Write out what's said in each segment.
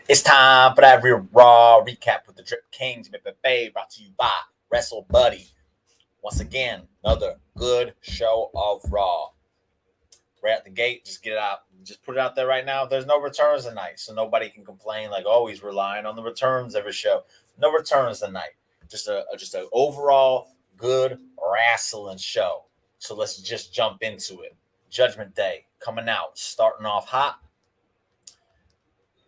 It's time for that real raw recap with the Drip Kings, brought to you by Wrestle Buddy. Once again, another good show of Raw. Right at the gate, just get it out. Just put it out there right now. There's no returns tonight, so nobody can complain like, oh, he's relying on the returns every show. No returns tonight. Just an overall good wrestling show. So let's just jump into it. Judgment Day coming out, starting off hot.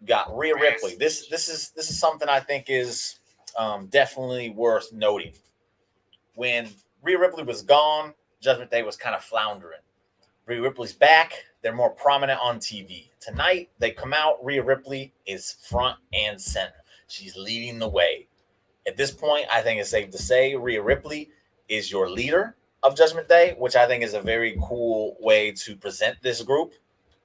Got Rhea Ripley. This is something I think is definitely worth noting. When Rhea Ripley was gone, Judgment Day was kind of floundering. Rhea Ripley's back. They're more prominent on TV. Tonight, they come out. Rhea Ripley is front and center. She's leading the way. At this point, I think it's safe to say Rhea Ripley is your leader of Judgment Day, which I think is a very cool way to present this group.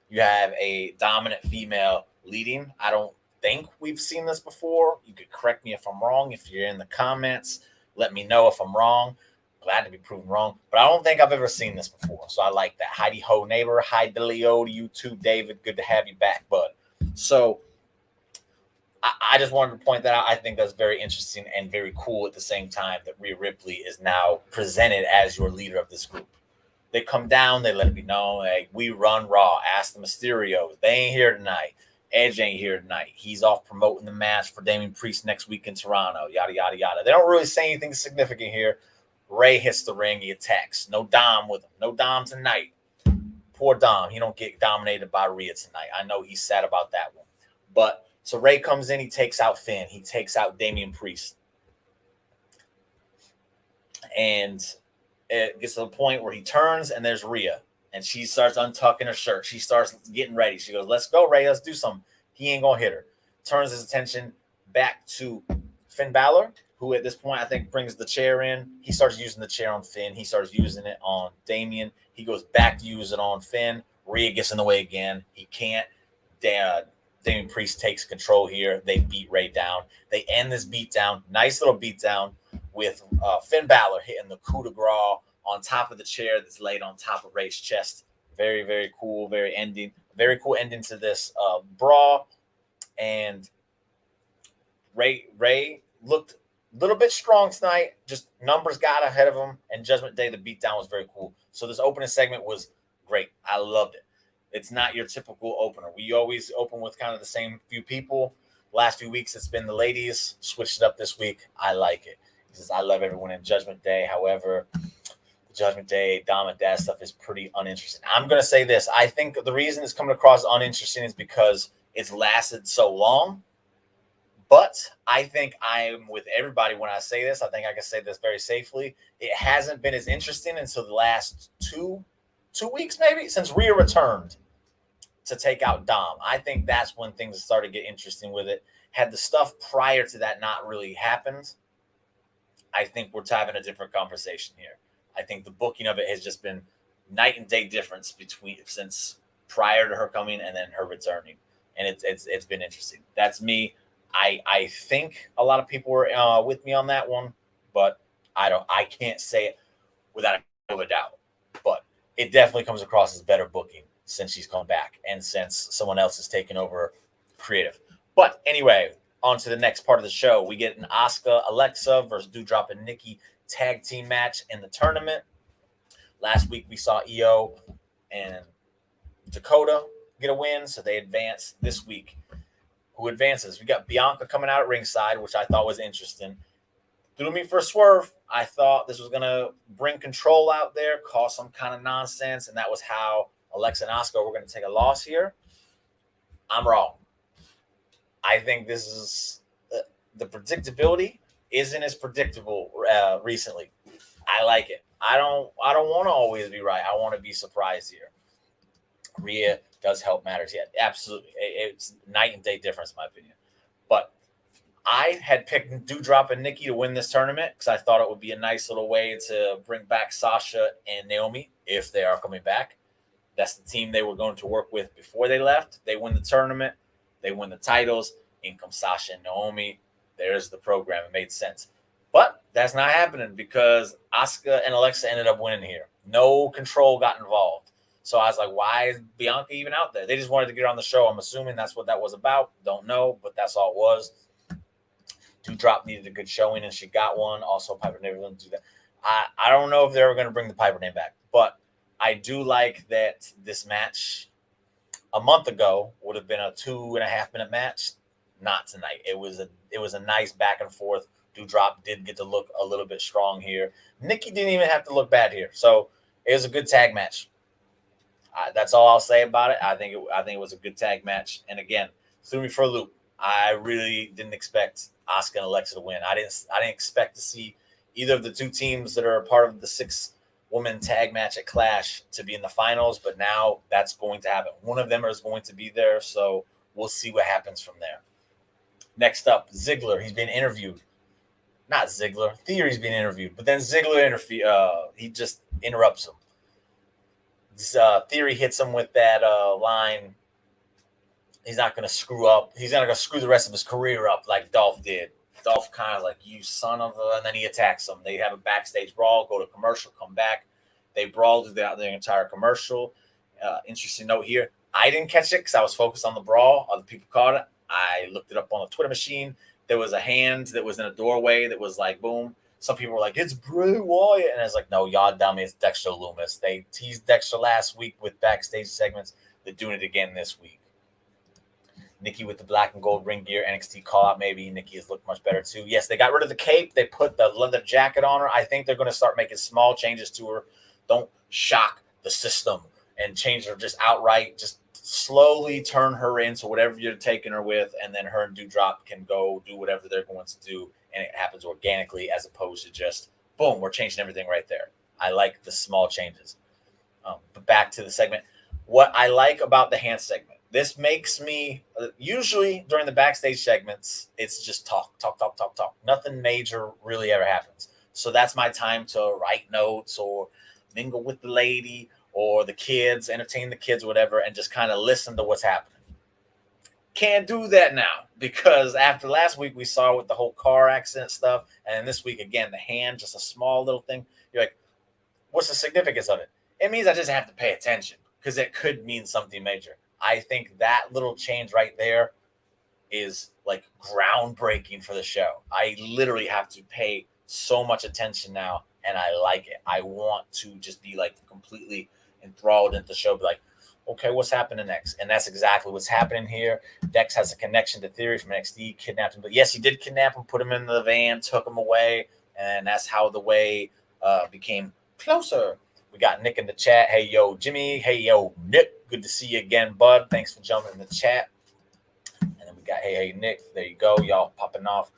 You have a dominant female leading. I don't think we've seen this before. You could correct me if I'm wrong. If you're in the comments, let me know if I'm wrong. Glad to be proven wrong, but I don't think I've ever seen this before. So I like that. Heidi ho, neighbor. Hi, DeLeo, to you too, David. Good to have you back, bud. So I just wanted to point that out. I think that's very interesting and very cool at the same time that Rhea Ripley is now presented as your leader of this group. They come down. They let it be known, like, we run Raw. Ask the Mysterios. They ain't here tonight. Edge ain't here tonight. He's off promoting the match for Damian Priest next week in Toronto. Yada, yada, yada. They don't really say anything significant here. Ray hits the ring. He attacks. No Dom with him. No Dom tonight. Poor Dom. He don't get dominated by Rhea tonight. I know he's sad about that one. But so Ray comes in. He takes out Finn. He takes out Damian Priest. And it gets to the point where he turns and there's Rhea. And she starts untucking her shirt. She starts getting ready. She goes, let's go, Ray. Let's do something. He ain't going to hit her. Turns his attention back to Finn Balor, who at this point I think brings the chair in. He starts using the chair on Finn. He starts using it on Damian. He goes back to use it on Finn. Rhea gets in the way again. He can't. Damian Priest takes control here. They beat Ray down. They end this beatdown. Nice little beatdown with Finn Balor hitting the coup de grace on top of the chair that's laid on top of Ray's chest. Very, very cool. Very cool ending to this brawl. And Ray looked a little bit strong tonight. Just numbers got ahead of him. And Judgment Day, the beatdown was very cool. So this opening segment was great. I loved it. It's not your typical opener. We always open with kind of the same few people. Last few weeks, it's been the ladies. Switched it up this week. I like it. He says, I love everyone in Judgment Day. However, Judgment Day, Dom and Dad stuff is pretty uninteresting. I'm going to say this. I think the reason it's coming across uninteresting is because it's lasted so long. But I think I'm with everybody when I say this. I think I can say this very safely. It hasn't been as interesting until the last two weeks, maybe, since Rhea returned to take out Dom. I think that's when things started to get interesting with it. Had the stuff prior to that not really happened, I think we're having a different conversation here. I think the booking of it has just been night and day difference since prior to her coming and then her returning, and it's been interesting. That's me. I think a lot of people were with me on that one, but I can't say it without a doubt. But it definitely comes across as better booking since she's come back and since someone else has taken over creative. But anyway, on to the next part of the show. We get an Asuka, Alexa versus Doudrop and Nikki tag team match in the tournament. Last week we saw Io and Dakota get a win, so they advance this week. Who advances? We got Bianca coming out at ringside, which I thought was interesting. Threw me for a swerve. I thought this was going to bring control out there, cause some kind of nonsense, and that was how Alexa and Asuka were going to take a loss here. I'm wrong. I think this is the predictability isn't as predictable recently. I like it. I don't want to always be right. I want to be surprised here. Rhea does help matters. Yeah, absolutely. It's night and day difference, in my opinion. But I had picked Doudrop and Nikki to win this tournament because I thought it would be a nice little way to bring back Sasha and Naomi if they are coming back. That's the team they were going to work with before they left. They win the tournament. They win the titles. In comes Sasha and Naomi. There's the program. It made sense. But that's not happening because Asuka and Alexa ended up winning here. No control got involved. So I was like, why is Bianca even out there? They just wanted to get her on the show. I'm assuming that's what that was about. Don't know, but that's all it was. Doudrop needed a good showing, and she got one. Also, Piper never going to do that. I don't know if they were going to bring the Piper name back, but I do like that this match a month ago would have been a 2.5 minute match. Not tonight. It was a nice back and forth. Doudrop did get to look a little bit strong here. Nikki didn't even have to look bad here, so it was a good tag match. That's all I'll say about it. I think it was a good tag match, and again, threw me for a loop. I really didn't expect Asuka and Alexa to win. I didn't expect to see either of the two teams that are a part of the 6-woman tag match at Clash to be in the finals, but now that's going to happen. One of them is going to be there, so we'll see what happens from there. Next up, Ziggler. He's been interviewed. Not Ziggler. Theory's being interviewed, but then Ziggler he just interrupts him. Theory hits him with that line. He's not going to screw up. He's not going to screw the rest of his career up like Dolph did. Dolph kind of like, you son of a, and then he attacks him. They have a backstage brawl, go to commercial, come back. They brawl through the entire commercial. Interesting note here. I didn't catch it because I was focused on the brawl. Other people caught it. I looked it up on the Twitter machine. There was a hand that was in a doorway that was like, boom. Some people were like, it's Bray Wyatt. And I was like, no, y'all dummy, it's Dexter Lumis. They teased Dexter last week with backstage segments. They're doing it again this week. Nikki with the black and gold ring gear, NXT call out maybe. Nikki has looked much better too. Yes, they got rid of the cape. They put the leather jacket on her. I think they're going to start making small changes to her. Don't shock the system and change her just outright. Just slowly turn her into whatever you're taking her with, and then her and Doudrop can go do whatever they're going to do, and it happens organically as opposed to just, boom, we're changing everything right there. I like the small changes. But back to the segment. What I like about the hand segment, this makes me, usually during the backstage segments, it's just talk. Nothing major really ever happens. So that's my time to write notes or mingle with the lady or the kids, entertain the kids, whatever, and just kind of listen to what's happening. Can't do that now because after last week we saw with the whole car accident stuff, and this week again, the hand, just a small little thing. You're like, what's the significance of it? It means I just have to pay attention because it could mean something major. I think that little change right there is like groundbreaking for the show. I literally have to pay so much attention now, and I like it. I want to just be like completely enthralled into the show, be like, okay, what's happening next? And that's exactly what's happening here. Dex has a connection to Theory from NXT, kidnapped him. But yes, he did kidnap him, put him in the van, took him away, and that's how the way became closer. We got Nick in the chat. Hey, yo, Jimmy. Hey, yo, Nick. Good to see you again, bud. Thanks for jumping in the chat. And then we got, hey, Nick. There you go. Y'all popping off.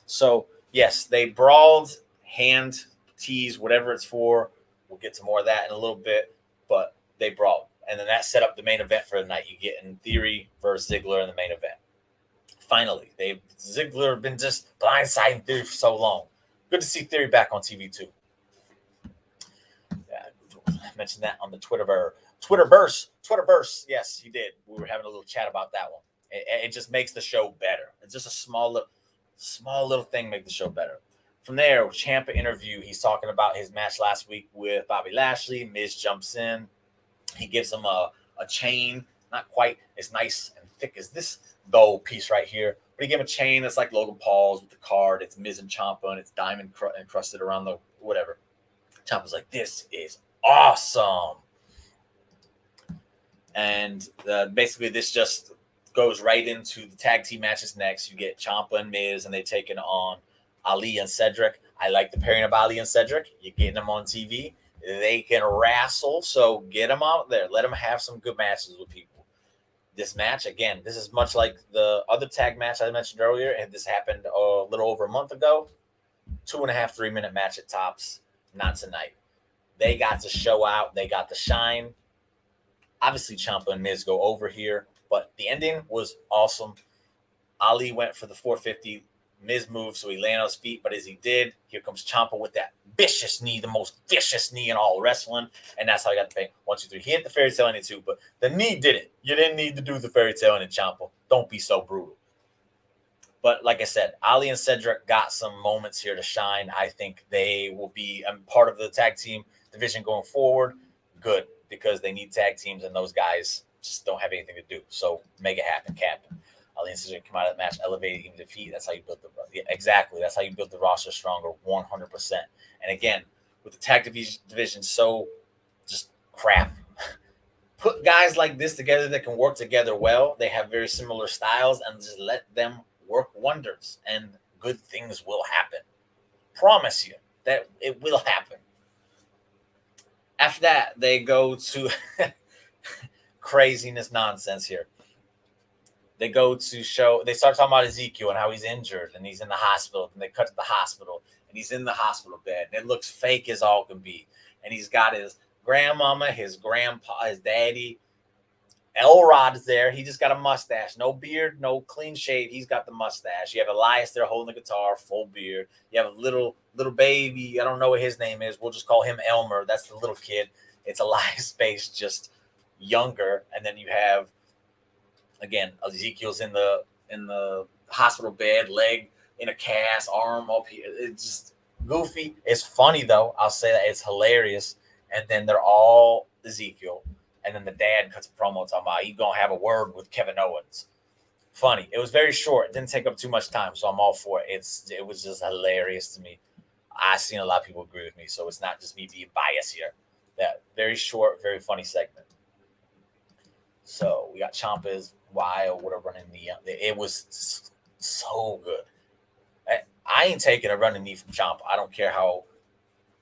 So, yes, they brawled, hand, tease, whatever it's for. We'll get to more of that in a little bit. But they brawled. And then that set up the main event for the night. You get in Theory versus Ziggler in the main event. Finally, Ziggler been just blindsiding Theory for so long. Good to see Theory back on TV, too. I mentioned that on the Twitterverse. Yes, he did. We were having a little chat about that one. It just makes the show better. It's just a small little thing make the show better. From there, Ciampa interview. He's talking about his match last week with Bobby Lashley. Miz jumps in. He gives him a chain, not quite as nice and thick as this gold piece right here, but he gave him a chain that's like Logan Paul's with the card. It's Miz and Ciampa, and it's diamond encrusted around the whatever. Ciampa's like, this is awesome. And basically this just goes right into the tag team matches next. You get Ciampa and Miz, and they taking on Ali and Cedric. I like the pairing of Ali and Cedric. You're getting them on TV. They can wrestle, so get them out there. Let them have some good matches with people. This match, again, this is much like the other tag match I mentioned earlier, and this happened a little over a month ago. 2.5, 3-minute match at tops. Not tonight. They got to show out. They got to shine. Obviously, Ciampa and Miz go over here, but the ending was awesome. Ali went for the 450. Miz moved, so he landed on his feet. But as he did, here comes Ciampa with that vicious knee, the most vicious knee in all wrestling. And that's how he got the pay. 1, 2, 3. He hit the fairy tale ending too, but the knee did it. You didn't need to do the fairy tale ending, Ciampa. Don't be so brutal. But like I said, Ali and Cedric got some moments here to shine. I think they will be part of the tag team division going forward. Good, because they need tag teams, and those guys just don't have anything to do. So make it happen, Captain. Ali and Cedric come out of the match, elevated, even defeat. That's how you build exactly. That's how you build the roster stronger, 100%. And again, with the tag division so just crap. Put guys like this together that can work together well. They have very similar styles, and just let them work wonders, and good things will happen. Promise you that it will happen. After that, they go to craziness nonsense here. They go to show, they start talking about Ezekiel and how he's injured and he's in the hospital. And they cut to the hospital and he's in the hospital bed. And it looks fake as all can be. And he's got his grandmama, his grandpa, his daddy. Elrod is there. He just got a mustache. No beard, no clean shave. He's got the mustache. You have Elias there holding the guitar, full beard. You have a little baby. I don't know what his name is. We'll just call him Elmer. That's the little kid. It's Elias Space, just younger. And then you have, again, Ezekiel's in the hospital bed, leg in a cast, arm up here. It's just goofy. It's funny, though. I'll say that. It's hilarious. And then they're all Ezekiel. And then the dad cuts a promo talking about he's going to have a word with Kevin Owens. Funny. It was very short. It didn't take up too much time, so I'm all for it. It was just hilarious to me. I've seen a lot of people agree with me, so it's not just me being biased here. That very short, very funny segment. So we got Ciampa's wild, whatever, running knee. It was so good. I ain't taking a running knee from Ciampa. I don't care how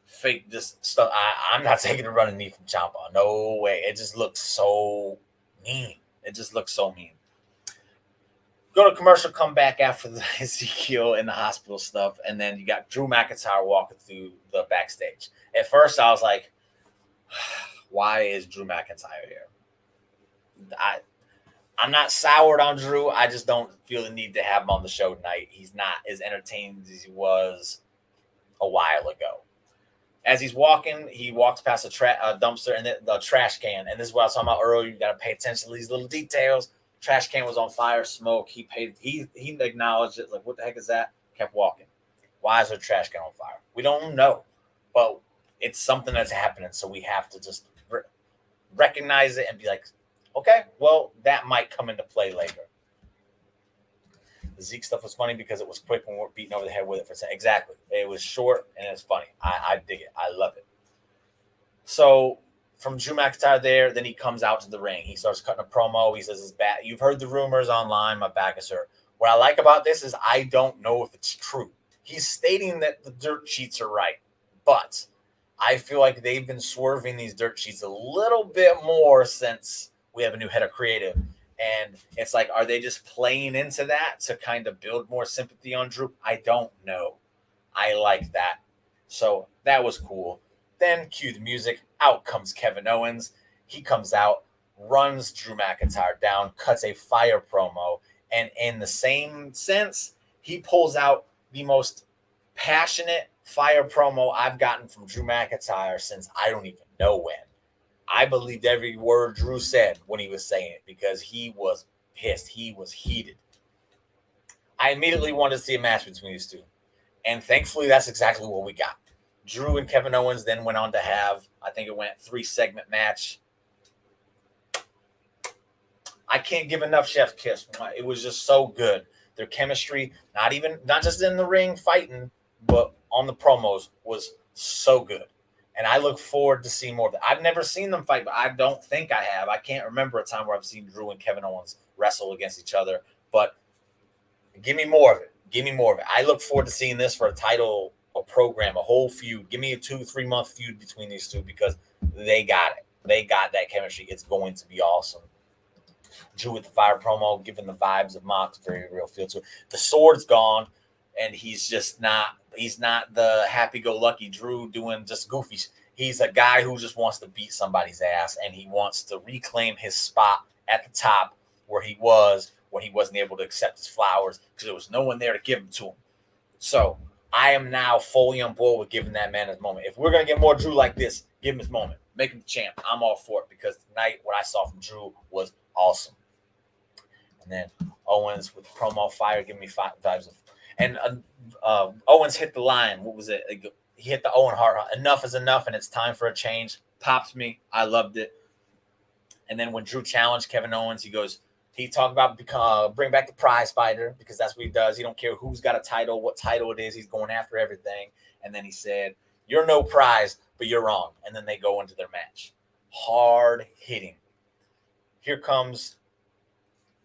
fake this stuff. I'm not taking a running knee from Ciampa. No way. It just looks so mean. It just looks so mean. Go to commercial, come back after the Ezekiel and the hospital stuff, and then you got Drew McIntyre walking through the backstage. At first, I was like, why is Drew McIntyre here? I'm not soured on Drew. I just don't feel the need to have him on the show tonight. He's not as entertaining as he was a while ago. As he's walking, he walks past a dumpster and the trash can. And this is what I was talking about earlier. You got to pay attention to these little details. Trash can was on fire, smoke. He acknowledged it. Like, what the heck is that? Kept walking. Why is there a trash can on fire? We don't know. But it's something that's happening. So we have to just recognize it and be like, okay, well, that might come into play later. The Zeke stuff was funny because it was quick when we're beating over the head with it for a second. Exactly. It was short and it's funny. I dig it. I love it. So from Drew McIntyre there, then he comes out to the ring. He starts cutting a promo. He says his back. You've heard the rumors online. My back is hurt. What I like about this is I don't know if it's true. He's stating that the dirt sheets are right, but I feel like they've been swerving these dirt sheets a little bit more since we have a new head of creative. And it's like, are they just playing into that to kind of build more sympathy on Drew? I don't know. I like that. So that was cool. Then cue the music. Out comes Kevin Owens. He comes out, runs Drew McIntyre down, cuts a fire promo. And in the same sense, he pulls out the most passionate fire promo I've gotten from Drew McIntyre since I don't even know when. I believed every word Drew said when he was saying it because he was pissed. He was heated. I immediately wanted to see a match between these two. And thankfully, that's exactly what we got. Drew and Kevin Owens then went on to have, I think it went 3-segment match. I can't give enough chef's kiss. It was just so good. Their chemistry, not just in the ring fighting, but on the promos was so good. And I look forward to seeing more of it. I've never seen them fight, but I don't think I have. I can't remember a time where I've seen Drew and Kevin Owens wrestle against each other. But give me more of it. Give me more of it. I look forward to seeing this for a title, a program, a whole feud. Give me a 2-3 month feud between these two because they got it. They got that chemistry. It's going to be awesome. Drew with the fire promo, giving the vibes of Mox, very real feel to it. The sword's gone, and he's not the happy-go-lucky Drew doing just goofy. He's a guy who just wants to beat somebody's ass, and he wants to reclaim his spot at the top where he was when he wasn't able to accept his flowers because there was no one there to give them to him. So I am now fully on board with giving that man his moment. If we're going to get more Drew like this, give him his moment. Make him the champ. I'm all for it because tonight what I saw from Drew was awesome. And then Owens with the promo fire, giving me vibes of. And Owens hit the line. What was it? He hit the Owen Hart. Enough is enough, and it's time for a change. Popped me. I loved it. And then when Drew challenged Kevin Owens, he talked about bring back the prize fighter because that's what he does. He don't care who's got a title, what title it is. He's going after everything. And then he said, "You're no prize, but you're wrong." And then they go into their match. Hard hitting. Here comes.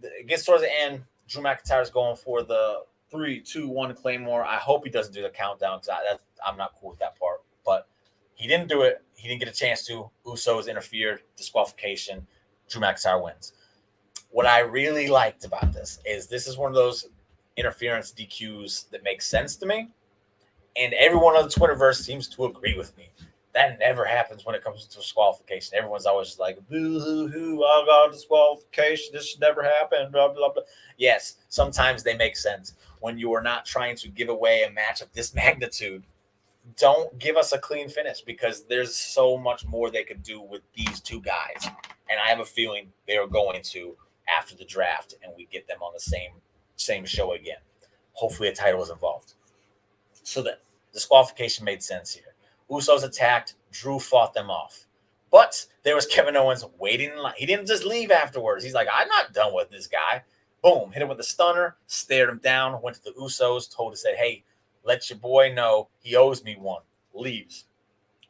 It gets towards the end. Drew McIntyre's going for the 3, 2, 1 Claymore. I hope he doesn't do the countdown because I'm not cool with that part. But he didn't do it. He didn't get a chance to. Usos interfered. Disqualification. Drew McIntyre wins. What I really liked about this is one of those interference DQs that makes sense to me. And everyone on the Twitterverse seems to agree with me. That never happens when it comes to disqualification. Everyone's always just like, boo-hoo-hoo, I got disqualification. This should never happen, blah, blah, blah. Yes, sometimes they make sense. When you are not trying to give away a match of this magnitude, don't give us a clean finish because there's so much more they could do with these two guys. And I have a feeling they are going to after the draft and we get them on the same show again. Hopefully a title is involved. So the disqualification made sense here. Usos attacked. Drew fought them off. But there was Kevin Owens waiting in line. He didn't just leave afterwards. He's like, I'm not done with this guy. Boom. Hit him with a stunner. Stared him down. Went to the Usos. Said, hey, let your boy know he owes me one. Leaves.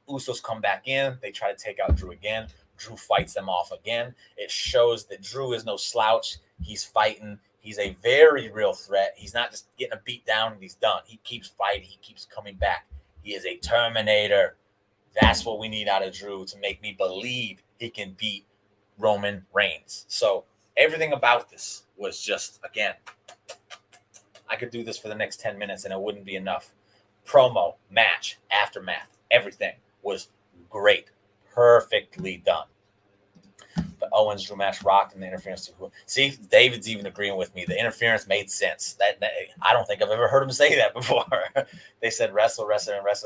Usos come back in. They try to take out Drew again. Drew fights them off again. It shows that Drew is no slouch. He's fighting. He's a very real threat. He's not just getting a beat down and he's done. He keeps fighting. He keeps coming back. He is a Terminator. That's what we need out of Drew to make me believe he can beat Roman Reigns. So everything about this was just, again, I could do this for the next 10 minutes and it wouldn't be enough. Promo, match, aftermath, everything was great. Perfectly done. The Owens Drew match rocked and the interference. See, David's even agreeing with me. The interference made sense. That I don't think I've ever heard him say that before. They said wrestle.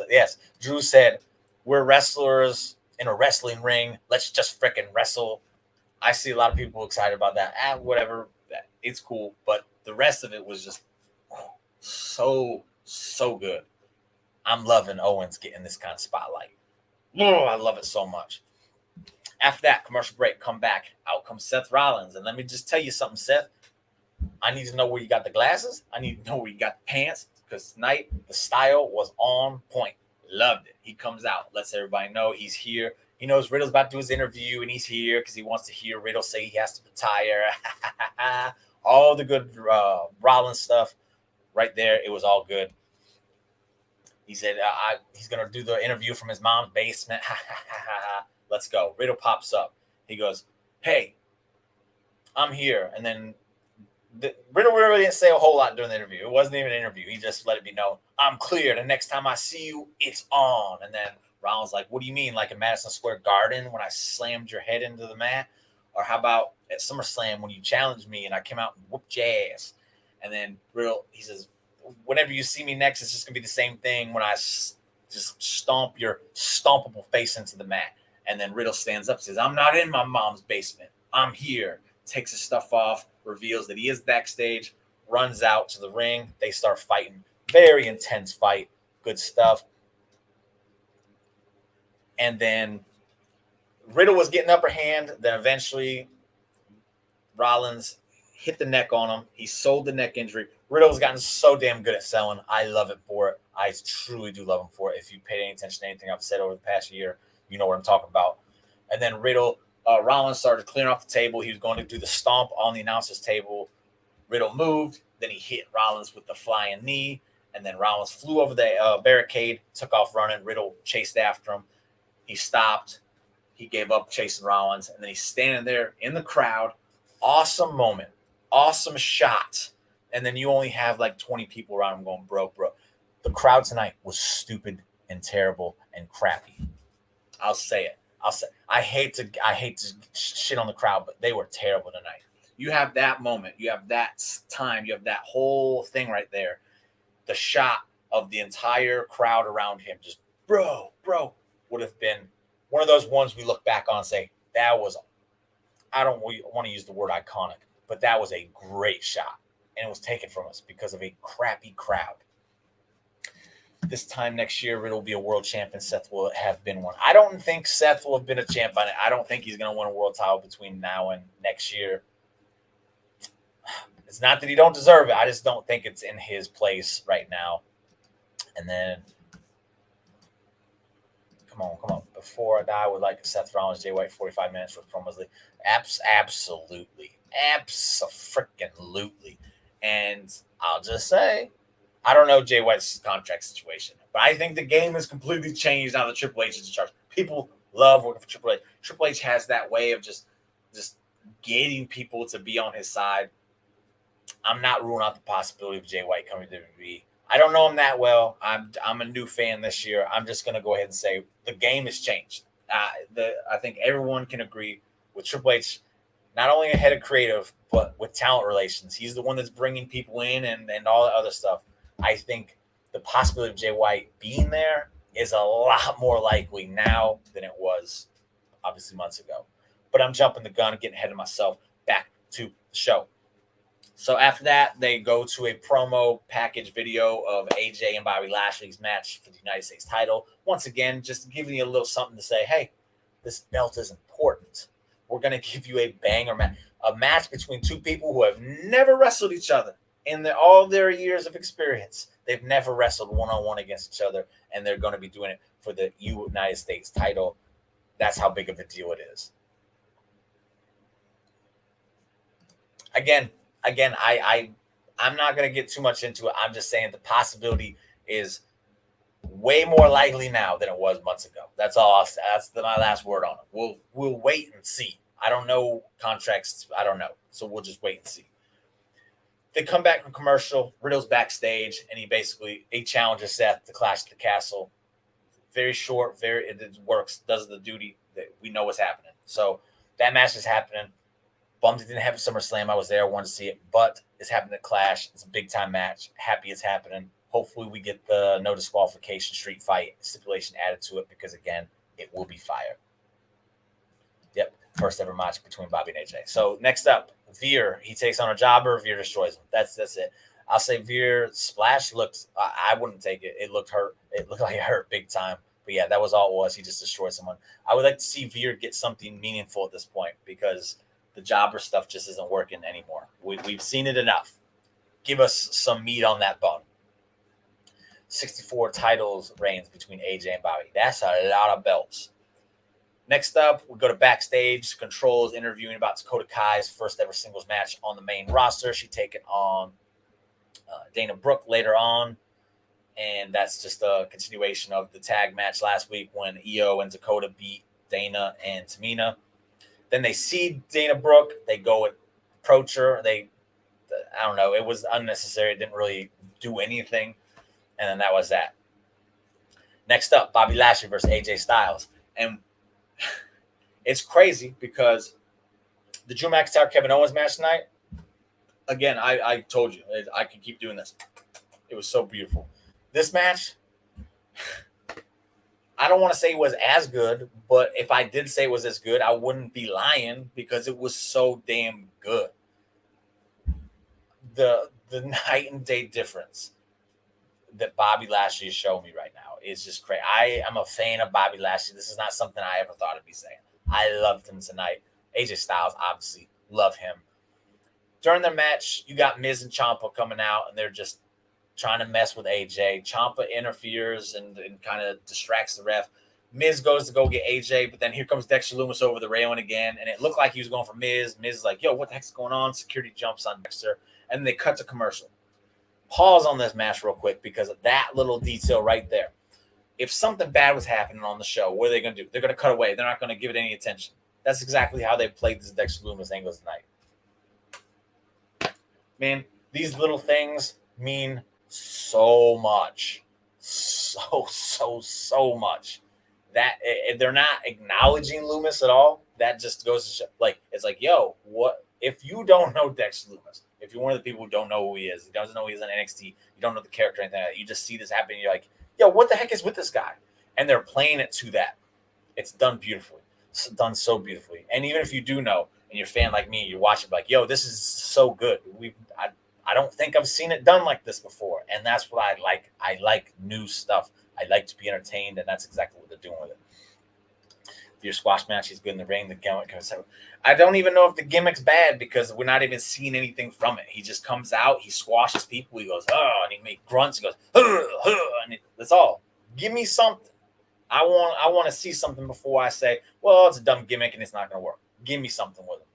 Yes, Drew said, we're wrestlers in a wrestling ring. Let's just frickin' wrestle. I see a lot of people excited about that. Whatever. It's cool. But the rest of it was just so good. I'm loving Owens getting this kind of spotlight. Oh, I love it so much. After that, commercial break, come back. Out comes Seth Rollins. And let me just tell you something, Seth. I need to know where you got the glasses. I need to know where you got the pants. Because tonight, the style was on point. Loved it. He comes out, lets everybody know he's here. He knows Riddle's about to do his interview, and he's here because he wants to hear Riddle say he has to retire. All the good Rollins stuff right there. It was all good. He said he's going to do the interview from his mom's basement. Let's go. Riddle pops up. He goes, hey, I'm here. And then Riddle really didn't say a whole lot during the interview. It wasn't even an interview. He just let it be known, I'm clear. The next time I see you, it's on. And then Rollins like, what do you mean? Like in Madison Square Garden when I slammed your head into the mat? Or how about at SummerSlam when you challenged me and I came out and whooped your ass? And then Riddle, he says, whenever you see me next, it's just going to be the same thing when I just stomp your stompable face into the mat. And then Riddle stands up and says, I'm not in my mom's basement. I'm here. Takes his stuff off, reveals that he is backstage, runs out to the ring. They start fighting. Very intense fight. Good stuff. And then Riddle was getting upper hand. Then eventually Rollins hit the neck on him. He sold the neck injury. Riddle's gotten so damn good at selling. I love it for it. I truly do love him for it. If you paid any attention to anything I've said over the past year, you know what I'm talking about. And then Rollins started clearing off the table. He was going to do the stomp on the announcer's table. Riddle moved. Then he hit Rollins with the flying knee. And then Rollins flew over the barricade, took off running. Riddle chased after him. He stopped. He gave up chasing Rollins. And then he's standing there in the crowd. Awesome moment. Awesome shot. And then you only have like 20 people around him going, bro. The crowd tonight was stupid and terrible and crappy. I'll say it. I hate to shit on the crowd, but they were terrible tonight. You have that moment, you have that time, you have that whole thing right there. The shot of the entire crowd around him, just bro, would have been one of those ones we look back on and say that was. I don't want to use the word iconic, but that was a great shot, and it was taken from us because of a crappy crowd. This time next year, Riddle will be a world champion. Seth will have been one. I don't think Seth will have been a champ on it. I don't think he's going to win a world title between now and next year. It's not that he don't deserve it. I just don't think it's in his place right now. And then, come on. Before I die, I would like Seth Rollins, Jay White, 45 minutes with promos. Absolutely. Abso-freaking-lutely. And I'll just say, I don't know Jay White's contract situation, but I think the game has completely changed now that Triple H is in charge. People love working for Triple H. Triple H has that way of just getting people to be on his side. I'm not ruling out the possibility of Jay White coming to WWE. I don't know him that well. I'm a new fan this year. I'm just going to go ahead and say the game has changed. I think everyone can agree with Triple H, not only a head of creative, but with talent relations. He's the one that's bringing people in and all the other stuff. I think the possibility of Jay White being there is a lot more likely now than it was obviously months ago. But I'm jumping the gun and getting ahead of myself. Back to the show. So after that, they go to a promo package video of AJ and Bobby Lashley's match for the United States title. Once again, just giving you a little something to say, hey, this belt is important. We're going to give you a banger match. A match between two people who have never wrestled each other. In all their years of experience, they've never wrestled one-on-one against each other, and they're going to be doing it for the United States title. That's how big of a deal it is. Again, I'm not going to get too much into it. I'm just saying the possibility is way more likely now than it was months ago. That's all I'll say. That's my last word on it. We'll wait and see. I don't know contracts. I don't know. So we'll just wait and see. They come back from commercial. Riddle's backstage, and he challenges Seth to Clash at the Castle. Very short, it works, does the duty. That we know what's happening. So that match is happening. Bummed it didn't happen at SummerSlam. I was there, wanted to see it, but it's happening at Clash. It's a big time match. Happy it's happening. Hopefully we get the no disqualification street fight stipulation added to it because again, it will be fire. Yep. First ever match between Bobby and AJ. So next up, Veer. He takes on a jobber. Veer destroys him. That's it. I'll say Veer splash looked. I wouldn't take it. It looked hurt. It looked like it hurt big time. But yeah, that was all it was. He just destroyed someone. I would like to see Veer get something meaningful at this point because the jobber stuff just isn't working anymore. We've seen it enough. Give us some meat on that bone. 64 titles reigns between AJ and Bobby. That's a lot of belts. Next up, we go to backstage. Control is interviewing about Dakota Kai's first ever singles match on the main roster. She taking on Dana Brooke later on. And that's just a continuation of the tag match last week when Io and Dakota beat Dana and Tamina. Then they see Dana Brooke. They go and approach her. I don't know. It was unnecessary. It didn't really do anything. And then that was that. Next up, Bobby Lashley versus AJ Styles. And it's crazy because the Drew McIntyre Kevin Owens match tonight, again, I told you, I could keep doing this. It was so beautiful. This match, I don't want to say it was as good, but if I did say it was as good, I wouldn't be lying because it was so damn good. The night and day difference that Bobby Lashley is showing me right now is just crazy. I am a fan of Bobby Lashley. This is not something I ever thought I'd be saying. I loved him tonight. AJ Styles, obviously, love him. During the match, you got Miz and Ciampa coming out, and they're just trying to mess with AJ. Ciampa interferes and kind of distracts the ref. Miz goes to go get AJ, but then here comes Dexter Lumis over the railing again, and it looked like he was going for Miz. Miz is like, yo, what the heck's going on? Security jumps on Dexter, and they cut to commercial. Pause on this match real quick because of that little detail right there. If something bad was happening on the show, what are they going to do? They're going to cut away. They're not going to give it any attention. That's exactly how they played this Dexter Lumis angle tonight. Man, these little things mean so much. So much. that they're not acknowledging Loomis at all. That just goes to show, like, it's like, yo, what if you don't know Dexter Loomis? If you're one of the people who don't know who he is, doesn't know he's on NXT, you don't know the character or anything like that, you just see this happen, you're like, yo, what the heck is with this guy? And they're playing it to that. It's done beautifully. It's done so beautifully. And even if you do know, and you're a fan like me, you're watching like, yo, this is so good. I don't think I've seen it done like this before. And that's what I like. I like new stuff. I like to be entertained, and that's exactly what they're doing with it. If your squash match, he's good in the ring. The gimmick, I don't even know if the gimmick's bad because we're not even seeing anything from it. He just comes out, he squashes people, he goes, oh, and he makes grunts, he goes, and that's all. Give me something. I want to see something before I say, well, it's a dumb gimmick and it's not going to work. Give me something with him.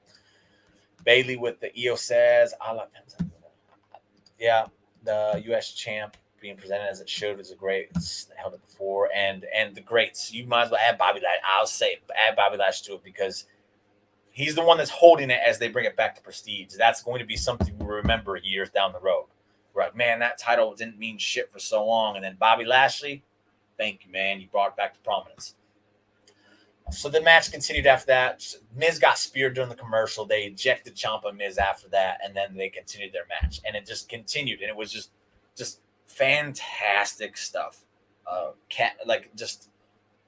Bailey with the EO says, yeah, the U.S. champ being presented as it should was a great. It's held it before, and the greats. You might as well add Bobby Lash. I'll say add Bobby Lash to it because he's the one that's holding it as they bring it back to Prestige. That's going to be something we remember years down the road. We're like, man, that title didn't mean shit for so long, and then Bobby Lashley, thank you, man. You brought it back to prominence. So the match continued after that. Miz got speared during the commercial. They ejected Ciampa Miz after that, and then they continued their match. And it just continued, and it was just fantastic stuff. Just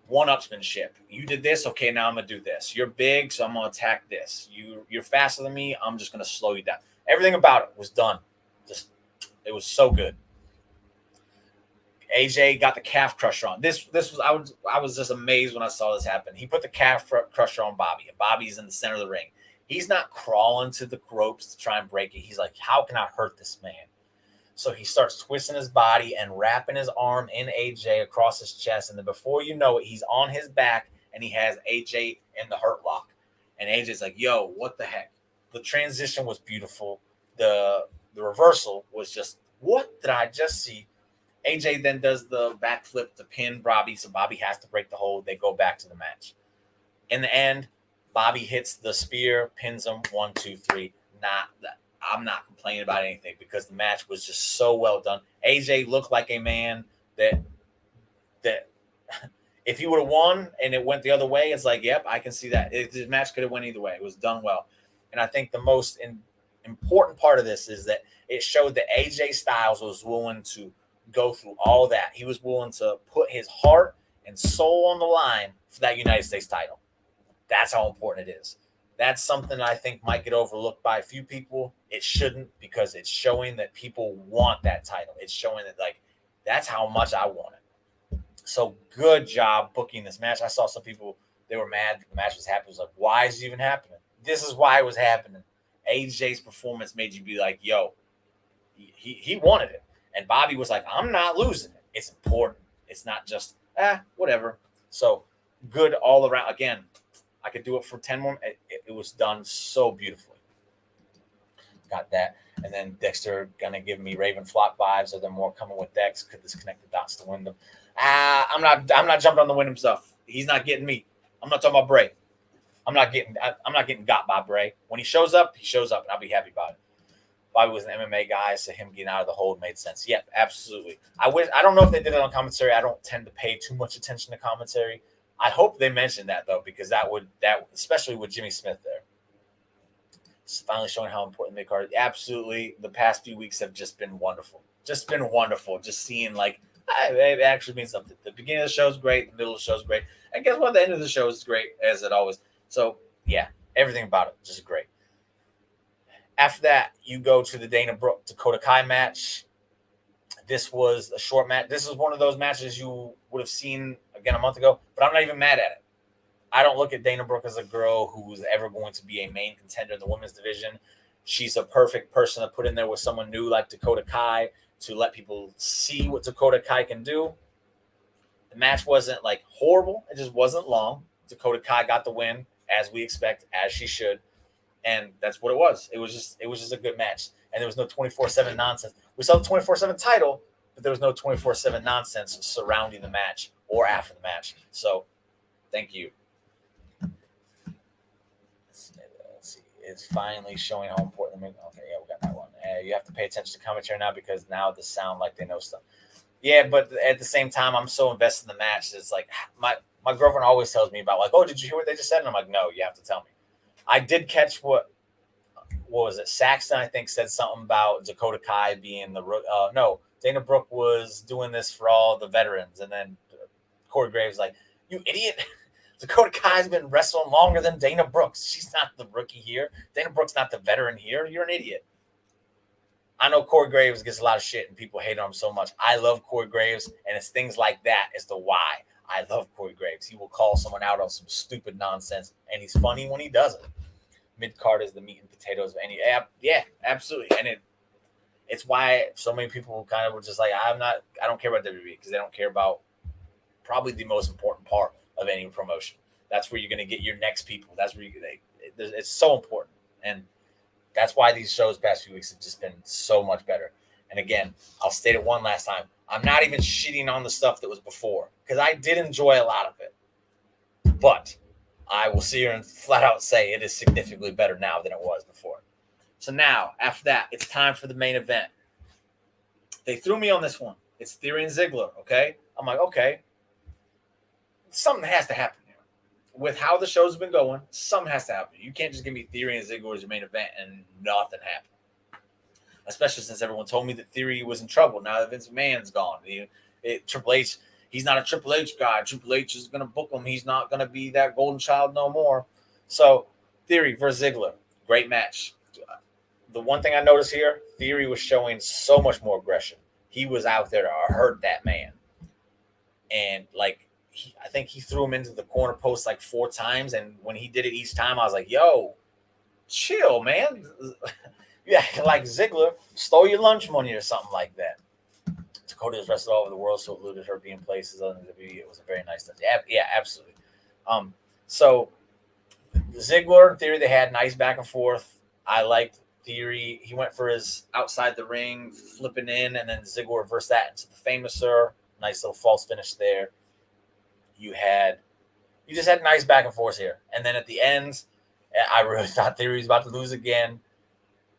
one-upsmanship. You did this, okay, now I'm going to do this. You're big, so I'm going to attack this. You're faster than me, I'm just going to slow you down. Everything about it was done. It was so good. AJ got the calf crusher on. This was I was just amazed when I saw this happen. He put the calf crusher on Bobby, and Bobby's in the center of the ring. He's not crawling to the ropes to try and break it. He's like, how can I hurt this man? So he starts twisting his body and wrapping his arm in AJ across his chest, and then before you know it, he's on his back and he has AJ in the hurt lock. And AJ's like, yo, what the heck? The transition was beautiful. The reversal was just, what did I just see? AJ then does the backflip to pin Bobby, so Bobby has to break the hold. They go back to the match. In the end, Bobby hits the spear, pins him 1, 2, 3. I'm not complaining about anything because the match was just so well done. AJ looked like a man that if he would have won and it went the other way, it's like, yep, I can see that. The match could have went either way. It was done well. And I think the most important part of this is that it showed that AJ Styles was willing to go through all that. He was willing to put his heart and soul on the line for that United States title. That's how important it is. That's something I think might get overlooked by a few people. It shouldn't, because it's showing that people want that title. It's showing that, like, that's how much I want it. So good job booking this match. I saw some people, they were mad the match was happening. It was like, why is it even happening? This is why it was happening. AJ's performance made you be like, yo, he wanted it. And Bobby was like, I'm not losing it. It's important. It's not just, whatever. So good all around. Again, I could do it for 10 more. It was done so beautifully. Got that. And then Dexter going to give me Raven Flock vibes. Are there more coming with Dex? Could this connect the dots to Wyndham? I'm not jumping on the Wyndham stuff. He's not getting me. I'm not talking about Bray. I'm not getting got by Bray. When he shows up, and I'll be happy about it. Bobby was an MMA guy, so him getting out of the hold made sense. Yep, absolutely. I don't know if they did it on commentary. I don't tend to pay too much attention to commentary. I hope they mentioned that though, because that especially with Jimmy Smith there. It's finally showing how important they are. Absolutely, the past few weeks have just been wonderful. Just seeing like it actually means something. The beginning of the show is great. The middle of the show is great. And guess what? The end of the show is great, as it always. So yeah, everything about it just great. After that, you go to the Dana Brooke Dakota Kai match. This was a short match. This is one of those matches you would have seen again a month ago, but I'm not even mad at it. I don't look at Dana Brooke as a girl who's ever going to be a main contender in the women's division. She's a perfect person to put in there with someone new like Dakota Kai to let people see what Dakota Kai can do. The match wasn't like horrible. It just wasn't long. Dakota Kai got the win, as we expect, as she should. And that's what it was. It was just a good match. And there was no 24/7 nonsense. We saw the 24/7 title, but there was no 24/7 nonsense surrounding the match or after the match. So, thank you. Let's see. It's finally showing how important. Okay, yeah, we got that one. You have to pay attention to commentary now because now they sound like they know stuff. Yeah, but at the same time, I'm so invested in the match. It's like My girlfriend always tells me about, like, oh, did you hear what they just said? And I'm like, no, you have to tell me. I did catch what was it? Saxton, I think, said something about Dakota Kai being the no, Dana Brooke was doing this for all the veterans, and then Corey Graves like, you idiot. Dakota Kai's been wrestling longer than Dana Brooks. She's not the rookie here. Dana Brooks not the veteran here. You're an idiot. I know Corey Graves gets a lot of shit and people hate on him so much. I love Corey Graves, and it's things like that as to why I love Corey Graves. He will call someone out on some stupid nonsense, and he's funny when he does it. Mid card is the meat and potatoes of any. Yeah, absolutely, and it's why so many people kind of were just like, I don't care about WWE because they don't care about probably the most important part of any promotion. That's where you're going to get your next people. That's where it's so important, and that's why these shows past few weeks have just been so much better. And again, I'll state it one last time. I'm not even shitting on the stuff that was before because I did enjoy a lot of it, but I will sit here and flat out say it is significantly better now than it was before. So now, after that, it's time for the main event. They threw me on this one. It's Theory and Ziggler, okay? I'm like, okay. Something has to happen here. With how the show's been going, something has to happen. You can't just give me Theory and Ziggler as your main event and nothing happened. Especially since everyone told me that Theory was in trouble now that Vince McMahon's gone. Triple H, he's not a Triple H guy. Triple H is going to book him. He's not going to be that golden child no more. So, Theory versus Ziggler, great match. The one thing I noticed here, Theory was showing so much more aggression. He was out there to hurt that man. And, I think he threw him into the corner post like 4 times. And when he did it each time, I was like, yo, chill, man. Yeah, like Ziggler stole your lunch money or something like that. Dakota has wrestled all over the world, so it eluded her being places on the WWE. It was a very nice thing. Yeah, absolutely. So Ziggler and Theory, they had nice back and forth. I liked Theory. He went for his outside the ring, flipping in, and then Ziggler reversed that into the Famouser. Nice little false finish there. You just had nice back and forth here. And then at the end, I really thought Theory was about to lose again.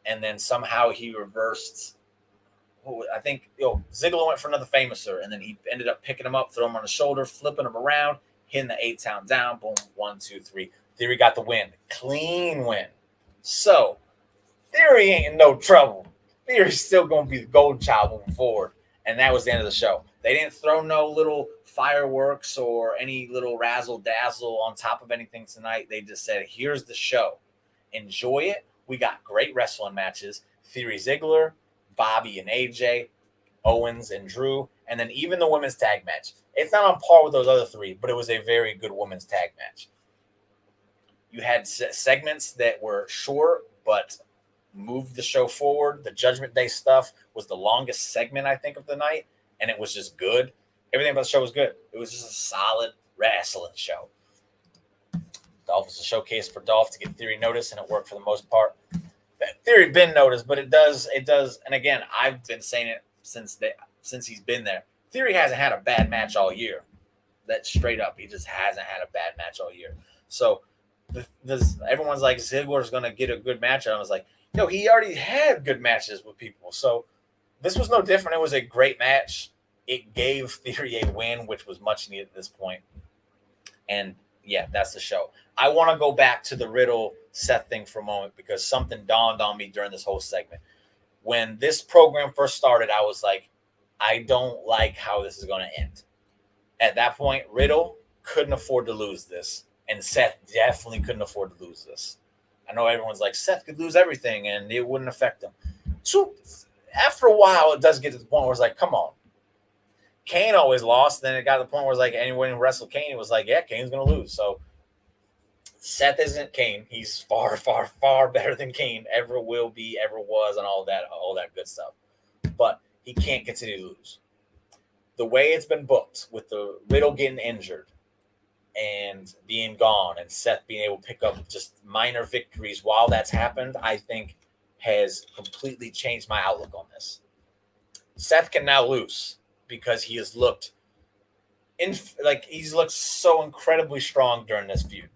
And then somehow he reversed. I think Ziggler went for another Famouser, and then he ended up picking him up, throwing him on the shoulder, flipping him around, hitting the 8-count down. Boom, 1, 2, 3. Theory got the win. Clean win. So, Theory ain't in no trouble. Theory's still going to be the golden child moving forward. And that was the end of the show. They didn't throw no little fireworks or any little razzle-dazzle on top of anything tonight. They just said, here's the show. Enjoy it. We got great wrestling matches. Theory Ziggler, Bobby and AJ, Owens and Drew, and then even the women's tag match. It's not on par with those other 3, but it was a very good women's tag match. You had segments that were short, but moved the show forward. The Judgment Day stuff was the longest segment, I think, of the night, and it was just good. Everything about the show was good. It was just a solid wrestling show. Dolph was a showcase for Dolph to get Theory noticed, and it worked for the most part. Theory been noticed, but it does. And again, I've been saying it since he's been there. Theory hasn't had a bad match all year. That's straight up. He just hasn't had a bad match all year. So everyone's like, Ziggler's going to get a good match. And I was like, he already had good matches with people. So this was no different. It was a great match. It gave Theory a win, which was much needed at this point. And yeah, that's the show. I want to go back to the Riddle Seth thing for a moment because something dawned on me during this whole segment. When this program first started, I was like, I don't like how this is going to end. At that point, Riddle couldn't afford to lose this, and Seth definitely couldn't afford to lose this. I know everyone's like, Seth could lose everything, and it wouldn't affect him. So after a while, it does get to the point where it's like, come on. Kane always lost. Then it got to the point where it's like anyone who wrestled Kane, it was like, yeah, Kane's going to lose. So Seth isn't Kane. He's far, far, far better than Kane ever will be, ever was, and all that good stuff. But he can't continue to lose. The way it's been booked with the Riddle getting injured and being gone and Seth being able to pick up just minor victories while that's happened, I think has completely changed my outlook on this. Seth can now lose because he has looked he's looked so incredibly strong during this feud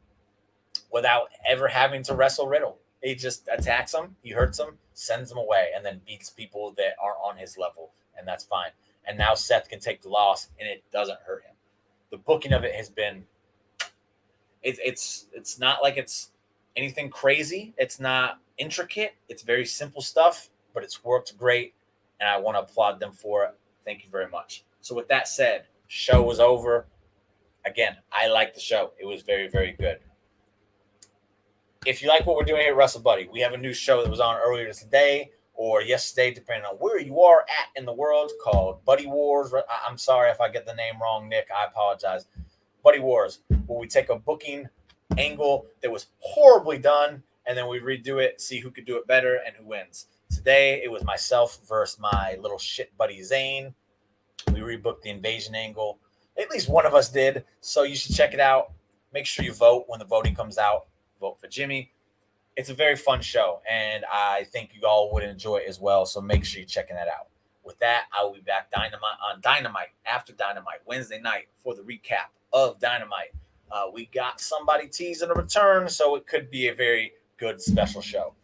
without ever having to wrestle Riddle. He just attacks him, he hurts him, sends him away, and then beats people that are on his level, and that's fine. And now Seth can take the loss, and it doesn't hurt him. The booking of it has been it's not like it's anything crazy. It's not intricate. It's very simple stuff, but it's worked great, and I want to applaud them for it. Thank you very much. So with that said, show was over. Again, I liked the show. It was very, very good. If you like what we're doing here at Wrestle Buddy, we have a new show that was on earlier today or yesterday, depending on where you are at in the world, called Buddy Wars. I'm sorry if I get the name wrong, Nick. I apologize. Buddy Wars, where we take a booking angle that was horribly done, and then we redo it, see who could do it better and who wins. Today, it was myself versus my little shit buddy Zane. We rebooked the invasion angle. At least one of us did, so you should check it out. Make sure you vote when the voting comes out. Vote for Jimmy. It's a very fun show, and I think you all would enjoy it as well, so make sure you're checking that out. With that, I will be back on Dynamite after Dynamite Wednesday night for the recap of Dynamite. We got somebody teasing a return, so it could be a very good special show.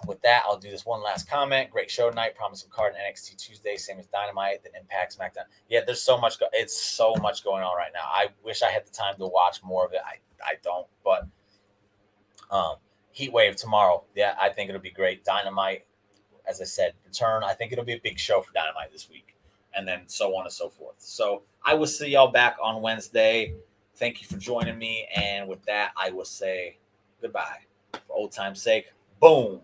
With that, I'll do this one last comment. Great show tonight. Promising card in NXT Tuesday, same as Dynamite, then Impact, SmackDown. Yeah, there's so much. It's so much going on right now. I wish I had the time to watch more of it. I don't, but Heat Wave tomorrow. Yeah, I think it'll be great. Dynamite, as I said, return. I think it'll be a big show for Dynamite this week, and then so on and so forth. So I will see y'all back on Wednesday. Thank you for joining me, and with that, I will say goodbye. For old time's sake, boom.